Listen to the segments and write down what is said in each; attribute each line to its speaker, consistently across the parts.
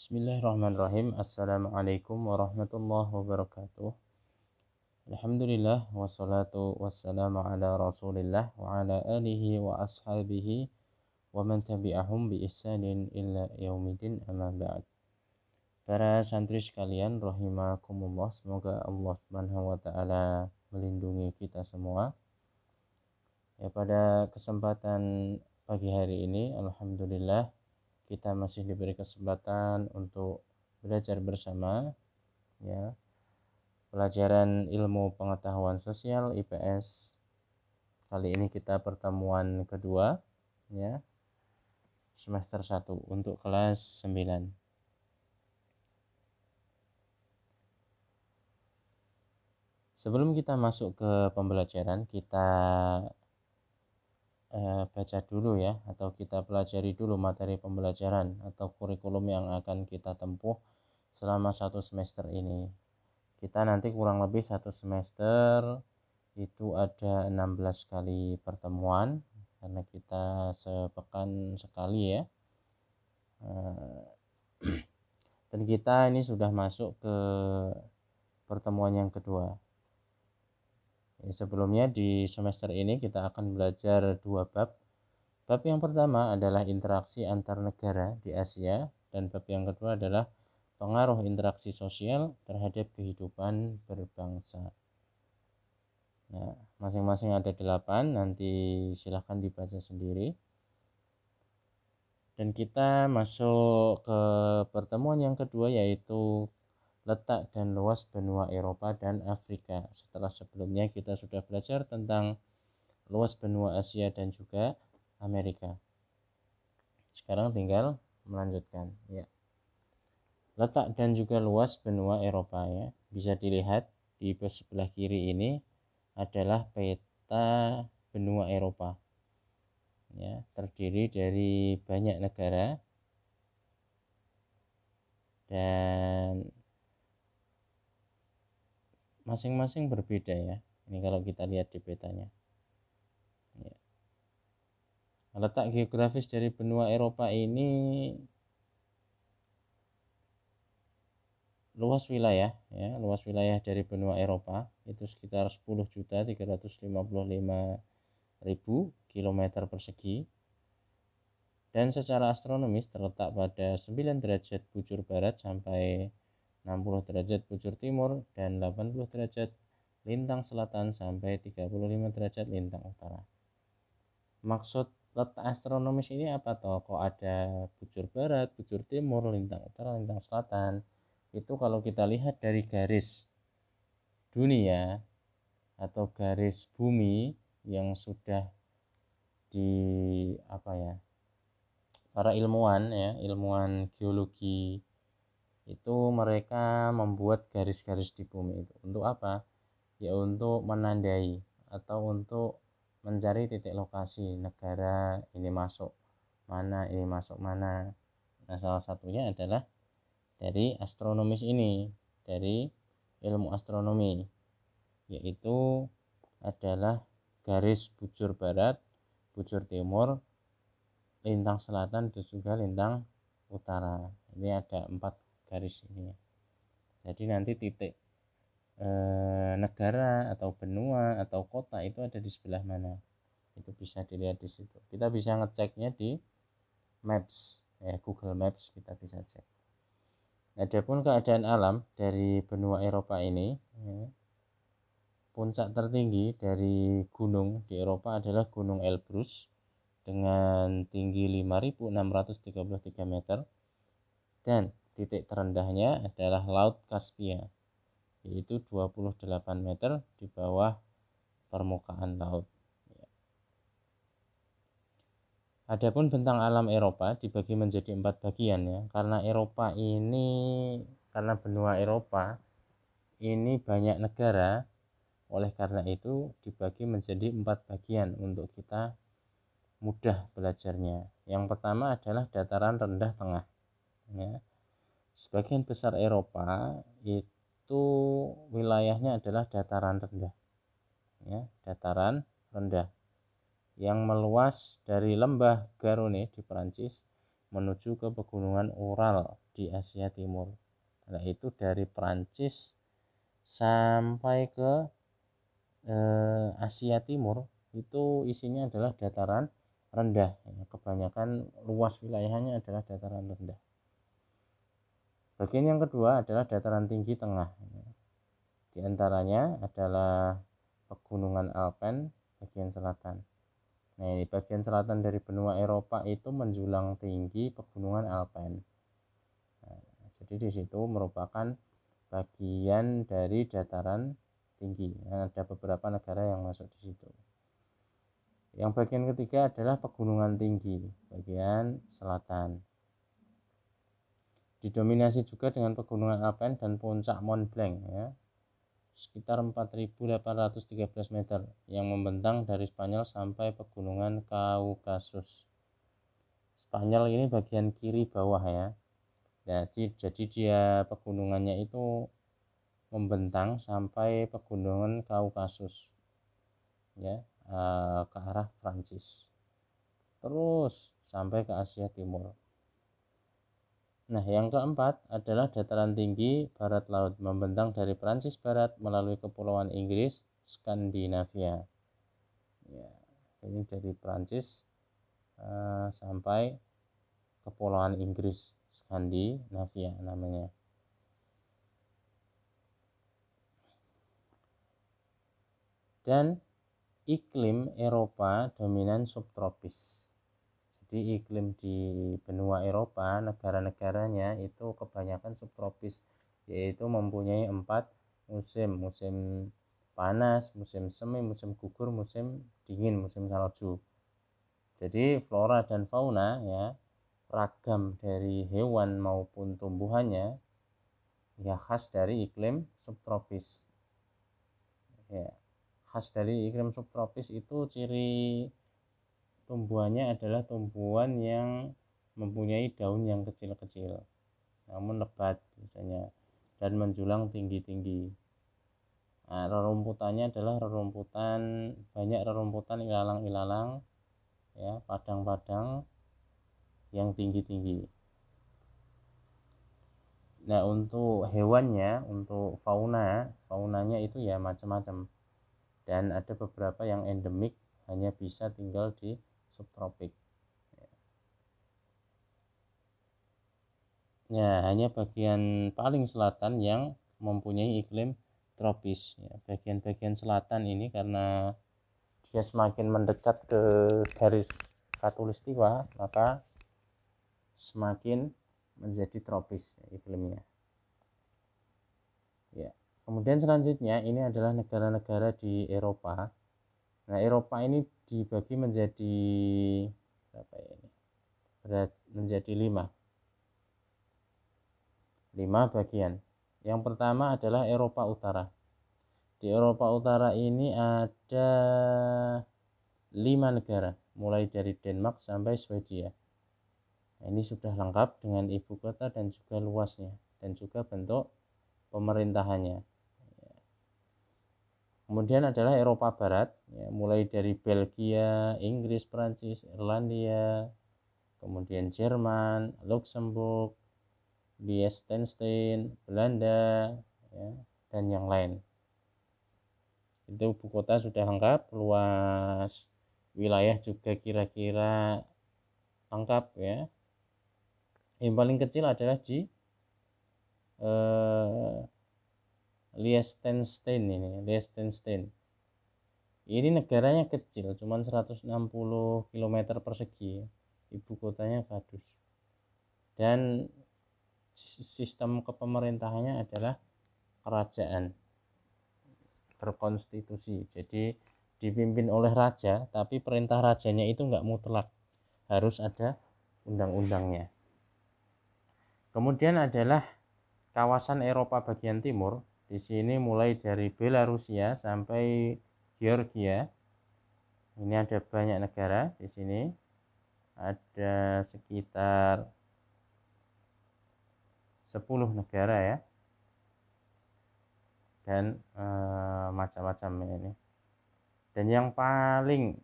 Speaker 1: Bismillahirrahmanirrahim. Assalamualaikum warahmatullahi wabarakatuh. Alhamdulillah wassalatu wassalamu ala rasulillah wa ala alihi wa ashabihi wa man tabi'ahum bi ihsanin illa yaumidin amma ba'd. Para santri sekalian rahimakumullah, semoga Allah Subhanahu wa taala melindungi kita semua. Ya, pada kesempatan pagi hari ini alhamdulillah kita masih diberi kesempatan untuk belajar bersama, ya, pelajaran ilmu pengetahuan sosial IPS. Kali ini kita pertemuan kedua, ya, semester 1 untuk kelas 9. Sebelum kita masuk ke pembelajaran, kita baca dulu ya, atau kita pelajari dulu materi pembelajaran atau kurikulum yang akan kita tempuh selama 1 semester ini. Kita nanti kurang lebih 1 semester itu ada 16 kali pertemuan, karena kita sepekan sekali ya. Dan kita ini sudah masuk ke pertemuan yang kedua. Sebelumnya di semester ini kita akan belajar 2 bab. Bab yang pertama adalah interaksi antar negara di Asia, dan bab yang kedua adalah pengaruh interaksi sosial terhadap kehidupan berbangsa. Nah, masing-masing ada 8, nanti silahkan dibaca sendiri. Dan kita masuk ke pertemuan yang kedua, yaitu letak dan luas benua Eropa dan Afrika. Setelah sebelumnya kita sudah belajar tentang luas benua Asia dan juga Amerika. Sekarang tinggal melanjutkan, ya. Letak dan juga luas benua Eropa, ya. Bisa dilihat di sebelah kiri ini adalah peta benua Eropa. Ya, terdiri dari banyak negara dan masing-masing berbeda ya. Ini kalau kita lihat di petanya. Ya. Letak geografis dari benua Eropa ini luas wilayah ya, luas wilayah dari benua Eropa itu sekitar 10.355.000 km persegi, dan secara astronomis terletak pada 9 derajat bujur barat sampai 60 derajat bujur timur dan 80 derajat lintang selatan sampai 35 derajat lintang utara. Maksud letak astronomis ini apa toh? Kok ada bujur barat, bujur timur, lintang utara, lintang selatan? Itu kalau kita lihat dari garis dunia atau garis bumi yang sudah para ilmuwan ya, ilmuwan geologi itu mereka membuat garis-garis di bumi itu untuk apa? Ya untuk menandai atau untuk mencari titik lokasi negara ini masuk mana, ini masuk mana. Nah, salah satunya adalah dari astronomis ini, dari ilmu astronomi, yaitu adalah garis bujur barat, bujur timur, lintang selatan dan juga lintang utara. Ini ada 4 garis ini. Jadi nanti titik negara atau benua atau kota itu ada di sebelah mana, itu bisa dilihat di situ. Kita bisa ngeceknya di Maps ya, Google Maps kita bisa cek. Adapun keadaan alam dari benua Eropa ini, ya, puncak tertinggi dari gunung di Eropa adalah Gunung Elbrus dengan tinggi 5.633 meter, dan titik terendahnya adalah Laut Kaspia, yaitu 28 meter di bawah permukaan laut. Adapun bentang alam Eropa dibagi menjadi 4 bagian ya, karena benua Eropa ini banyak negara, oleh karena itu dibagi menjadi 4 bagian untuk kita mudah belajarnya. Yang pertama adalah dataran rendah tengah ya. Sebagian besar Eropa itu wilayahnya adalah dataran rendah ya, dataran rendah yang meluas dari lembah Garonne di Perancis menuju ke pegunungan Ural di di Asia Timur. Nah, itu dari Prancis sampai ke Asia Timur itu isinya adalah dataran rendah. Kebanyakan luas wilayahnya adalah dataran rendah. Bagian yang kedua adalah dataran tinggi tengah. Di antaranya adalah pegunungan Alpen bagian selatan. Nah, ini bagian selatan dari benua Eropa itu menjulang tinggi pegunungan Alpen. Nah, jadi di situ merupakan bagian dari dataran tinggi. Nah, ada beberapa negara yang masuk di situ. Yang bagian ketiga adalah pegunungan tinggi bagian selatan. Didominasi juga dengan pegunungan Alpen dan puncak Mont Blanc, ya, sekitar 4.813 meter yang membentang dari Spanyol sampai pegunungan Kaukasus. Spanyol ini bagian kiri bawah, ya. Jadi dia pegunungannya itu membentang sampai pegunungan Kaukasus, ya, ke arah Prancis, terus sampai ke Asia Timur. Nah, yang keempat adalah dataran tinggi barat laut, membentang dari Prancis barat melalui kepulauan Inggris, Skandinavia. Ya, ini dari Prancis sampai kepulauan Inggris, Skandinavia namanya. Dan iklim Eropa dominan subtropis. Jadi iklim di benua Eropa, negara-negaranya itu kebanyakan subtropis, yaitu mempunyai 4 musim: musim panas, musim semi, musim gugur, musim dingin, musim salju. Jadi flora dan fauna, ya, ragam dari hewan maupun tumbuhannya, ya, khas dari iklim subtropis. Ya, khas dari iklim subtropis itu ciri tumbuhannya adalah tumbuhan yang mempunyai daun yang kecil-kecil namun lebat biasanya dan menjulang tinggi-tinggi. Nah, rerumputannya adalah banyak rerumputan ilalang-ilalang, ya, padang-padang yang tinggi-tinggi. Nah, untuk hewannya, untuk faunanya itu ya macam-macam, dan ada beberapa yang endemik hanya bisa tinggal di subtropik. Ya, hanya bagian paling selatan yang mempunyai iklim tropis. Ya, bagian-bagian selatan ini karena dia semakin mendekat ke garis khatulistiwa, maka semakin menjadi tropis iklimnya. Ya. Kemudian selanjutnya ini adalah negara-negara di Eropa. Nah, Eropa ini dibagi menjadi berapa ini? Menjadi 5 bagian. Yang pertama adalah Eropa Utara. Di Eropa Utara ini ada 5 negara, mulai dari Denmark sampai Swedia. Nah, ini sudah lengkap dengan ibu kota dan juga luasnya, dan juga bentuk pemerintahannya. Kemudian adalah Eropa Barat, ya, mulai dari Belgia, Inggris, Prancis, Irlandia, kemudian Jerman, Luxembourg, Liechtenstein, Belanda, ya, dan yang lain. Itu ibu kota sudah lengkap, luas wilayah juga kira-kira lengkap, ya. Yang paling kecil adalah di Liechtenstein ini negaranya kecil, cuma 160 km persegi, ibu kotanya Vaduz, dan sistem kepemerintahannya adalah kerajaan berkonstitusi. Jadi dipimpin oleh raja, tapi perintah rajanya itu nggak mutlak, harus ada undang-undangnya. Kemudian adalah kawasan Eropa bagian timur. Di sini mulai dari Belarusia sampai Georgia. Ini ada banyak negara di sini. Ada sekitar 10 negara, ya. Dan macam-macam ini. Dan yang paling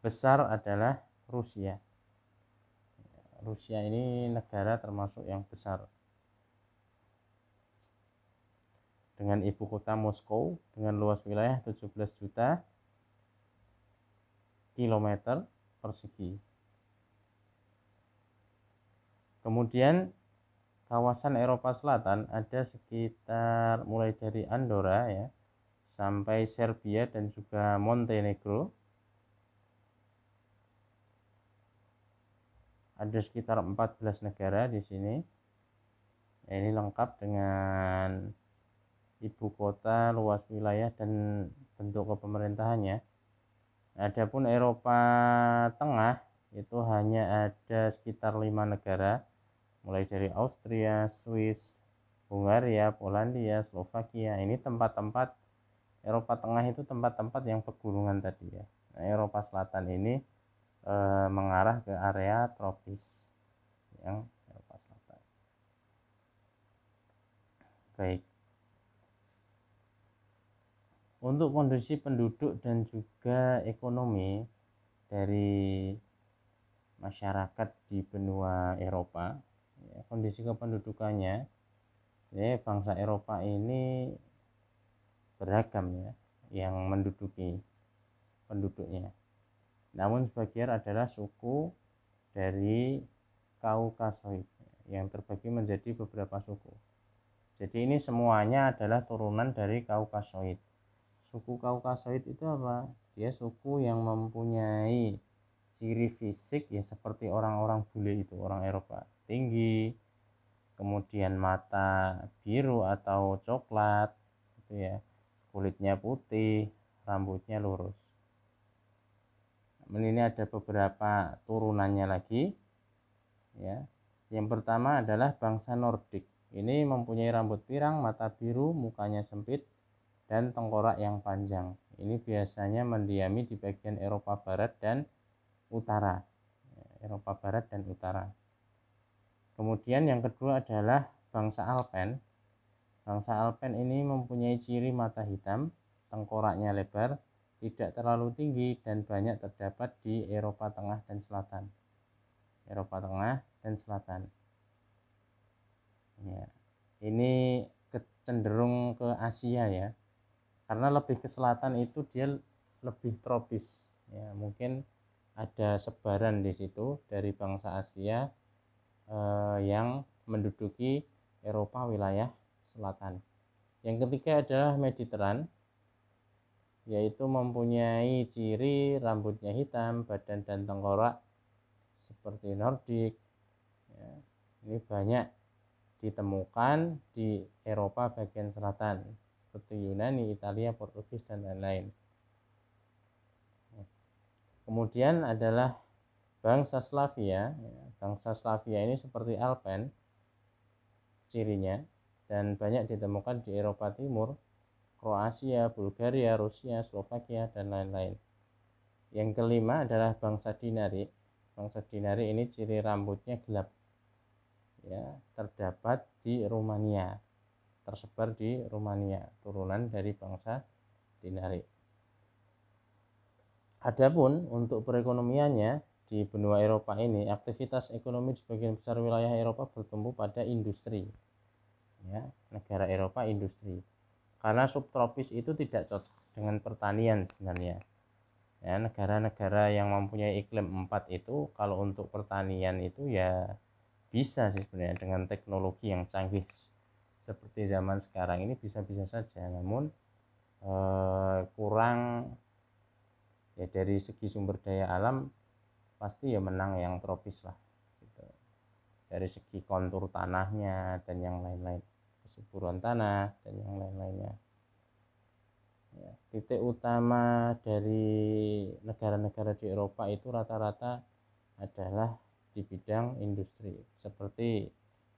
Speaker 1: besar adalah Rusia. Rusia ini negara termasuk yang besar dengan ibu kota Moskow dengan luas wilayah 17 juta kilometer persegi. Kemudian kawasan Eropa Selatan ada sekitar mulai dari Andorra ya sampai Serbia dan juga Montenegro. Ada sekitar 14 negara di sini. Ya, ini lengkap dengan ibu kota, luas wilayah dan bentuk kepemerintahannya. Adapun Eropa Tengah itu hanya ada sekitar 5 negara, mulai dari Austria, Swiss, Hungaria, Polandia, Slovakia. Ini tempat-tempat Eropa Tengah itu tempat-tempat yang pegunungan tadi ya. Nah, Eropa Selatan ini mengarah ke area tropis yang Eropa Selatan. Baik. Untuk kondisi penduduk dan juga ekonomi dari masyarakat di benua Eropa, ya, kondisi kependudukannya, ya, bangsa Eropa ini beragam ya, yang menduduki penduduknya. Namun sebagian adalah suku dari Kaukasoid yang terbagi menjadi beberapa suku. Jadi ini semuanya adalah turunan dari Kaukasoid. Suku Kaukasoid itu apa? Dia suku yang mempunyai ciri fisik ya seperti orang-orang bule itu, orang Eropa. Tinggi, kemudian mata biru atau coklat gitu ya. Kulitnya putih, rambutnya lurus. Ini ada beberapa turunannya lagi ya. Yang pertama adalah bangsa Nordik. Ini mempunyai rambut pirang, mata biru, mukanya sempit dan tengkorak yang panjang. Ini biasanya mendiami di bagian Eropa Barat dan Utara. Eropa Barat dan Utara. Kemudian yang kedua adalah bangsa Alpen. Bangsa Alpen ini mempunyai ciri mata hitam, tengkoraknya lebar, tidak terlalu tinggi dan banyak terdapat di Eropa Tengah dan Selatan. Eropa Tengah dan Selatan. Ya. Ini cenderung ke Asia ya. Karena lebih ke selatan itu dia lebih tropis. Ya, mungkin ada sebaran di situ dari bangsa Asia yang menduduki Eropa wilayah selatan. Yang ketiga adalah Mediteran, yaitu mempunyai ciri rambutnya hitam, badan dan tengkorak seperti Nordik. Ya, ini banyak ditemukan di Eropa bagian selatan, seperti Yunani, Italia, Portugis, dan lain-lain. Kemudian adalah bangsa Slavia. Bangsa Slavia ini seperti Alpen cirinya, dan banyak ditemukan di Eropa Timur, Kroasia, Bulgaria, Rusia, Slovakia, dan lain-lain. Yang kelima adalah bangsa Dinari. Bangsa Dinari ini ciri rambutnya gelap. Ya, terdapat di Rumania. Tersebar di Rumania, turunan dari bangsa Dinari. Adapun untuk perekonomiannya di benua Eropa ini, aktivitas ekonomi di sebagian besar wilayah Eropa bertumbuh pada industri. Ya, negara Eropa industri. Karena subtropis itu tidak cocok dengan pertanian sebenarnya. Ya, negara-negara yang mempunyai iklim 4 itu kalau untuk pertanian itu ya bisa sih sebenarnya dengan teknologi yang canggih seperti zaman sekarang ini bisa-bisa saja, namun kurang ya dari segi sumber daya alam pasti ya menang yang tropis lah gitu. Dari segi kontur tanahnya dan yang lain-lain, kesuburan tanah dan yang lain-lainnya. Ya, titik utama dari negara-negara di Eropa itu rata-rata adalah di bidang industri seperti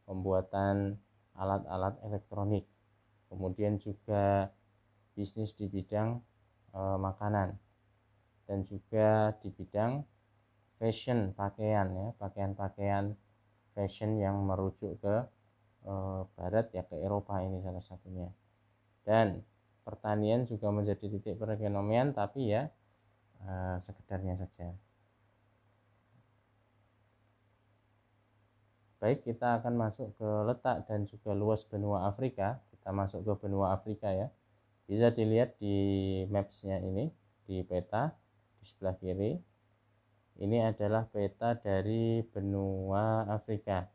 Speaker 1: pembuatan alat-alat elektronik, kemudian juga bisnis di bidang makanan, dan juga di bidang fashion, pakaian ya, pakaian-pakaian fashion yang merujuk ke barat ya, ke Eropa ini salah satunya. Dan pertanian juga menjadi titik perekonomian, tapi ya sekedarnya saja. Baik, kita akan masuk ke letak dan juga luas benua Afrika. Kita masuk ke benua Afrika ya. Bisa dilihat di mapsnya ini, di peta di sebelah kiri. Ini adalah peta dari benua Afrika.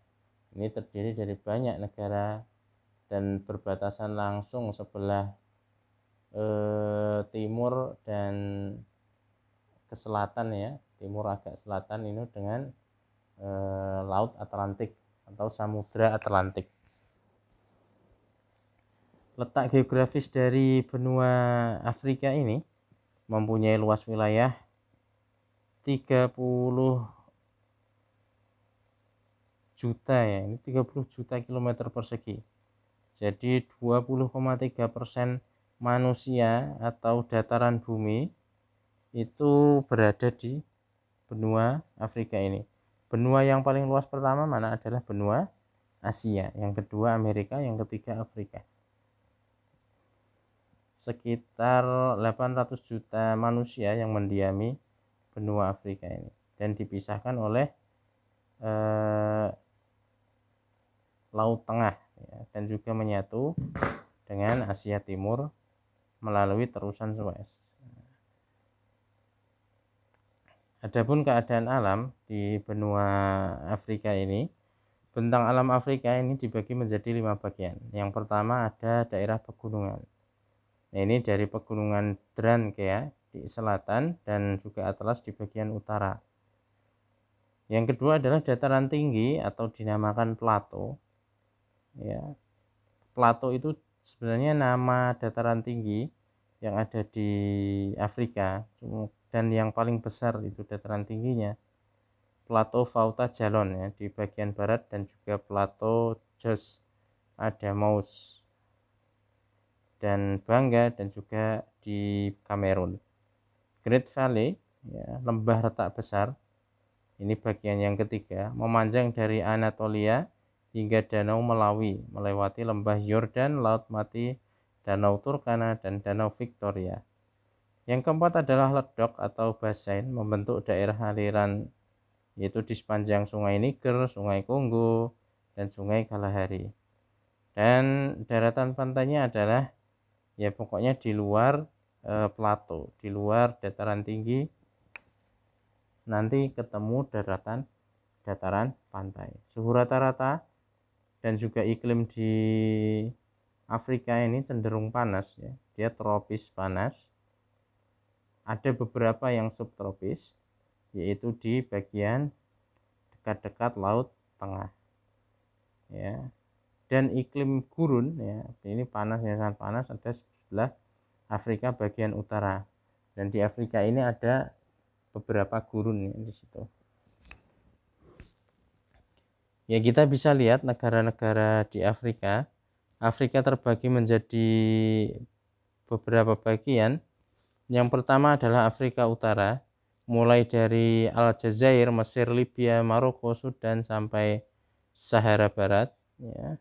Speaker 1: Ini terdiri dari banyak negara dan berbatasan langsung sebelah timur dan ke selatan ya. Timur agak selatan ini dengan Laut Atlantik atau Samudra Atlantik. Letak geografis dari benua Afrika ini mempunyai luas wilayah 30 juta ya, ini 30 juta kilometer persegi. Jadi 20,3% manusia atau dataran bumi itu berada di benua Afrika ini. Benua yang paling luas pertama mana adalah benua Asia, yang kedua Amerika, yang ketiga Afrika. Sekitar 800 juta manusia yang mendiami benua Afrika ini dan dipisahkan oleh Laut Tengah ya, dan juga menyatu dengan Asia Timur melalui terusan Suez. Adapun keadaan alam di benua Afrika ini, bentang alam Afrika ini dibagi menjadi 5 bagian. Yang pertama ada daerah pegunungan. Nah, ini dari pegunungan Transkei di selatan dan juga Atlas di bagian utara. Yang kedua adalah dataran tinggi atau dinamakan plato. Ya, plato itu sebenarnya nama dataran tinggi yang ada di Afrika, dan yang paling besar itu dataran tingginya Plato Fouta Djallon ya di bagian barat, dan juga Plato Jos Adamous dan Bangga dan juga di Kamerun. Great Valley ya, lembah retak besar, ini bagian yang ketiga, memanjang dari Anatolia hingga Danau Melawi, melewati lembah Yordan, Laut Mati, Danau Turkana, dan Danau Victoria. Yang keempat adalah ledok atau basin, membentuk daerah aliran yaitu di sepanjang Sungai Niger, Sungai Kongo, dan Sungai Kalahari. Dan daratan pantainya adalah ya pokoknya di luar plato, di luar dataran tinggi, nanti ketemu dataran pantai. Suhu rata-rata dan juga iklim di Afrika ini cenderung panas ya, dia tropis panas. Ada beberapa yang subtropis, yaitu di bagian dekat-dekat Laut Tengah ya. Dan iklim gurun ya, ini panas yang sangat panas, ada sebelah Afrika bagian utara, dan di Afrika ini ada beberapa gurun ya, di situ. Ya, kita bisa lihat negara-negara di Afrika. Afrika terbagi menjadi beberapa bagian. Yang pertama adalah Afrika Utara, mulai dari Aljazair, Mesir, Libya, Maroko, Sudan sampai Sahara Barat ya.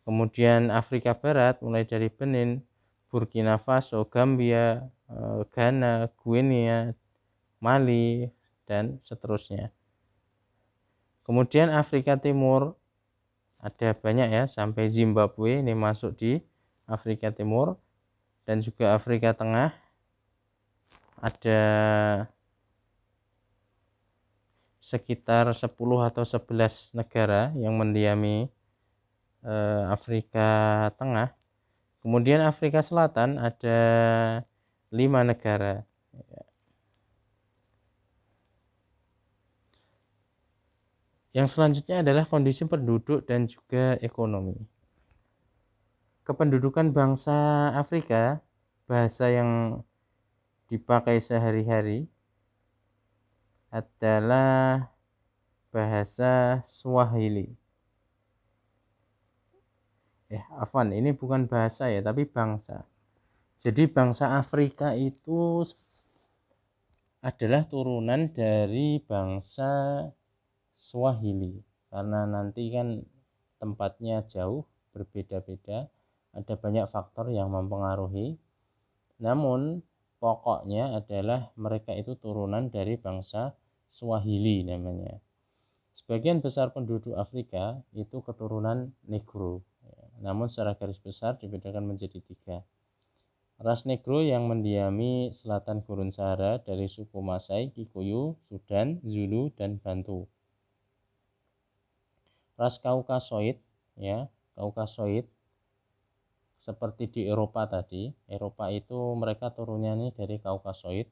Speaker 1: Kemudian Afrika Barat mulai dari Benin, Burkina Faso, Gambia, Ghana, Guinea, Mali, dan seterusnya. Kemudian Afrika Timur ada banyak ya, sampai Zimbabwe ini masuk di Afrika Timur, dan juga Afrika Tengah ada sekitar 10 atau 11 negara yang mendiami Afrika Tengah. Kemudian Afrika Selatan ada 5 negara. Yang selanjutnya adalah kondisi penduduk dan juga ekonomi. Kependudukan bangsa Afrika, bahasa yang dipakai sehari-hari adalah bahasa Swahili. Afwan, ini bukan bahasa ya, tapi bangsa. Jadi bangsa Afrika itu adalah turunan dari bangsa Swahili, karena nanti kan tempatnya jauh berbeda-beda, ada banyak faktor yang mempengaruhi, namun pokoknya adalah mereka itu turunan dari bangsa Swahili namanya. Sebagian besar penduduk Afrika itu keturunan Negro, namun secara garis besar dibedakan menjadi 3. Ras Negro yang mendiami selatan Gurun Sahara dari suku Masai, Kikuyu, Sudan, Zulu, dan Bantu. Ras Kaukasoid, ya, Kaukasoid seperti di Eropa tadi. Eropa itu mereka turunannya dari Kaukasoid.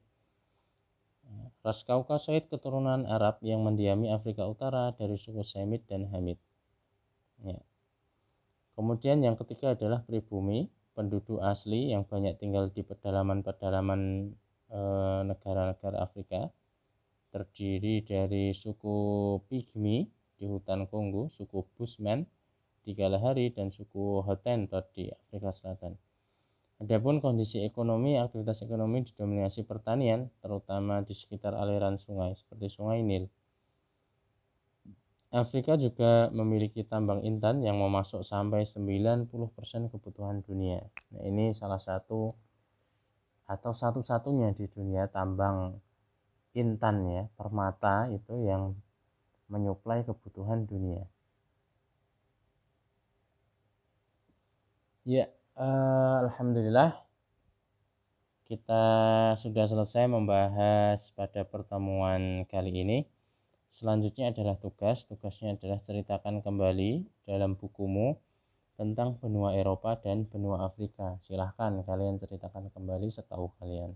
Speaker 1: Ras Kaukasoid keturunan Arab yang mendiami Afrika Utara dari suku Semit dan Hamid. Ya. Kemudian yang ketiga adalah pribumi, penduduk asli yang banyak tinggal di pedalaman-pedalaman negara-negara Afrika. Terdiri dari suku Pygmy di hutan Kongo, suku Bushman di Kalahari, dan suku Hottentot di Afrika Selatan. Adapun kondisi ekonomi, aktivitas ekonomi didominasi pertanian, terutama di sekitar aliran sungai seperti Sungai Nil. Afrika juga memiliki tambang intan yang memasok sampai 90% kebutuhan dunia. Nah, ini salah satu atau satu-satunya di dunia tambang intan, ya, permata itu yang menyuplai kebutuhan dunia. Ya, alhamdulillah kita sudah selesai membahas pada pertemuan kali ini. Selanjutnya adalah tugasnya adalah ceritakan kembali dalam bukumu tentang benua Eropa dan benua Afrika. Silahkan kalian ceritakan kembali setahu kalian.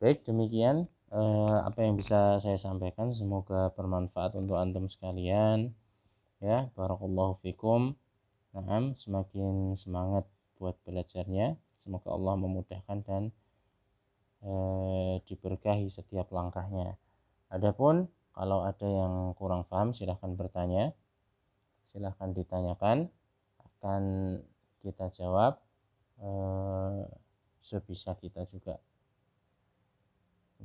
Speaker 1: Baik, demikian apa yang bisa saya sampaikan. Semoga bermanfaat untuk antum sekalian. Ya, barakallahu fikum. Naam, semakin semangat buat belajarnya. Semoga Allah memudahkan dan diberkahi setiap langkahnya. Adapun kalau ada yang kurang paham, silahkan bertanya, silahkan ditanyakan, akan kita jawab sebisa kita juga.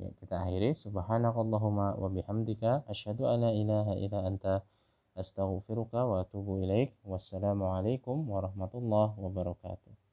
Speaker 1: Ya, kita akhiri. Subhanakallahumma wa bihamdika asyhadu an la ilaha illa anta astaghfiruka wa atubu ilaik. Wassalamualaikum warahmatullahi wabarakatuh.